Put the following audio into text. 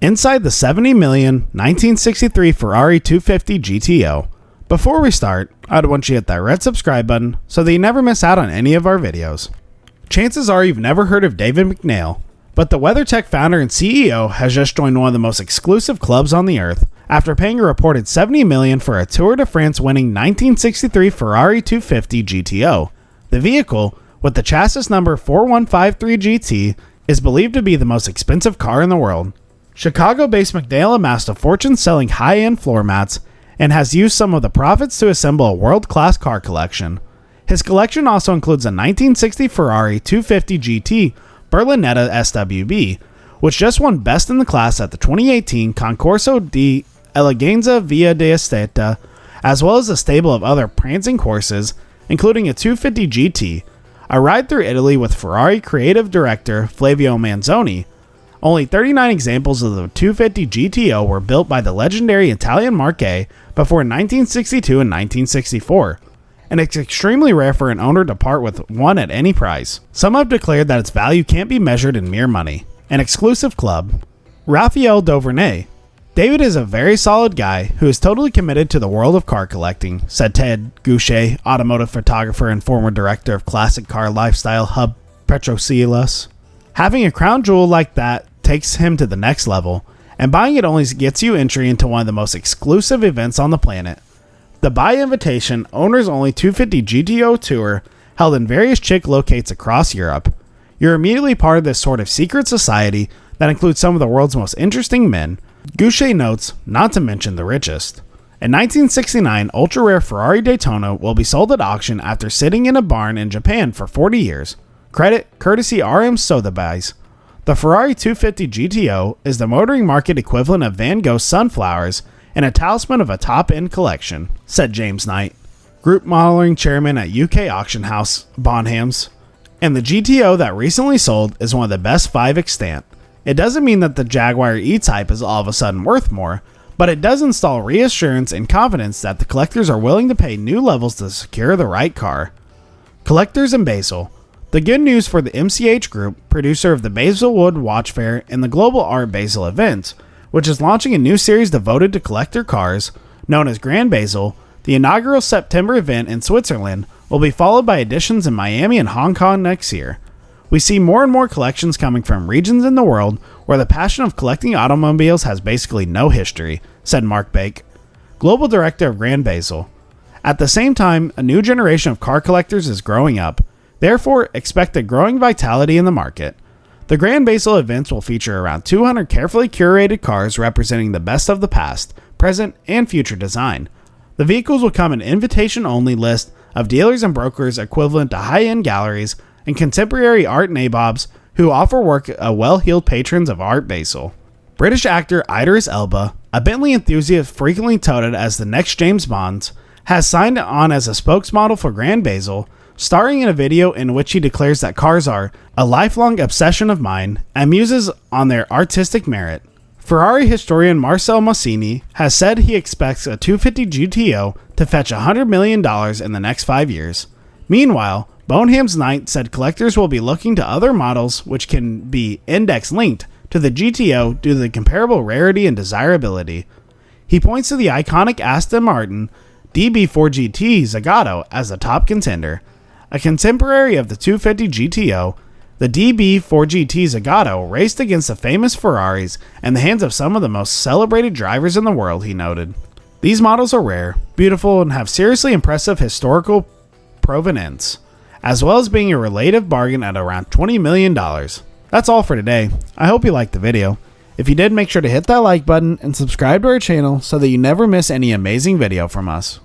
Inside the $70 million 1963 Ferrari 250 GTO. Before we start, I'd want you to hit that red subscribe button so that you never miss out on any of our videos. Chances are you've never heard of David McNeil, but the WeatherTech founder and CEO has just joined one of the most exclusive clubs on the earth after paying a reported $70 million for a Tour de France winning 1963 Ferrari 250 GTO. The vehicle, with the chassis number 4153 GT, is believed to be the most expensive car in the world. Chicago-based McNeil amassed a fortune selling high-end floor mats and has used some of the profits to assemble a world-class car collection. His collection also includes a 1960 Ferrari 250 GT Berlinetta SWB, which just won Best in the Class at the 2018 Concorso di Eleganza Via d'Esteta, as well as a stable of other prancing horses, including a 250 GT, a ride through Italy with Ferrari creative director Flavio Manzoni. Only 39 examples of the 250 GTO were built by the legendary Italian Marque before 1962 and 1964, and it's extremely rare for an owner to part with one at any price. Some have declared that its value can't be measured in mere money. An exclusive club. Raphael Duvernay. David is a very solid guy who is totally committed to the world of car collecting, said Ted Goucher, automotive photographer and former director of classic car lifestyle hub Petrocilus. Having a crown jewel like that takes him to the next level, and buying it only gets you entry into one of the most exclusive events on the planet. The Buy Invitation Owners Only 250 GTO Tour, held in various chic locates across Europe. You're immediately part of this sort of secret society that includes some of the world's most interesting men, Goucher notes, not to mention the richest. A 1969 ultra-rare Ferrari Daytona will be sold at auction after sitting in a barn in Japan for 40 years. Credit courtesy RM Sotheby's. The Ferrari 250 GTO is the motoring market equivalent of Van Gogh's Sunflowers and a talisman of a top-end collection, said James Knight, group modeling chairman at UK auction house Bonhams. And the GTO that recently sold is one of the best 5 extant. It doesn't mean that the Jaguar E-Type is all of a sudden worth more, but it does install reassurance and confidence that the collectors are willing to pay new levels to secure the right car. Collectors in Basel. The good news for the MCH Group, producer of the Baselwood Watch Fair and the Global Art Basel event, which is launching a new series devoted to collector cars, known as Grand Basel. The inaugural September event in Switzerland will be followed by editions in Miami and Hong Kong next year. We see more and more collections coming from regions in the world where the passion of collecting automobiles has basically no history, said Mark Bake, global director of Grand Basel. At the same time, a new generation of car collectors is growing up. Therefore, expect a growing vitality in the market. The Grand Basel events will feature around 200 carefully curated cars representing the best of the past, present, and future design. The vehicles will come in invitation-only list of dealers and brokers equivalent to high-end galleries and contemporary art nabobs who offer work to well-heeled patrons of Art Basel. British actor Idris Elba, a Bentley enthusiast frequently touted as the next James Bond, has signed on as a spokesmodel for Grand Basel, starring in a video in which he declares that cars are a lifelong obsession of mine and muses on their artistic merit. Ferrari historian Marcel Mossini has said he expects a 250 GTO to fetch $100 million in the next 5 years. Meanwhile, Bonham's Knight said collectors will be looking to other models which can be index-linked to the GTO due to the comparable rarity and desirability. He points to the iconic Aston Martin DB4 GT Zagato as the top contender. A contemporary of the 250 GTO, the DB4 GT Zagato raced against the famous Ferraris in the hands of some of the most celebrated drivers in the world, he noted. These models are rare, beautiful, and have seriously impressive historical provenance, as well as being a relative bargain at around $20 million. That's all for today. I hope you liked the video. If you did, make sure to hit that like button and subscribe to our channel so that you never miss any amazing video from us.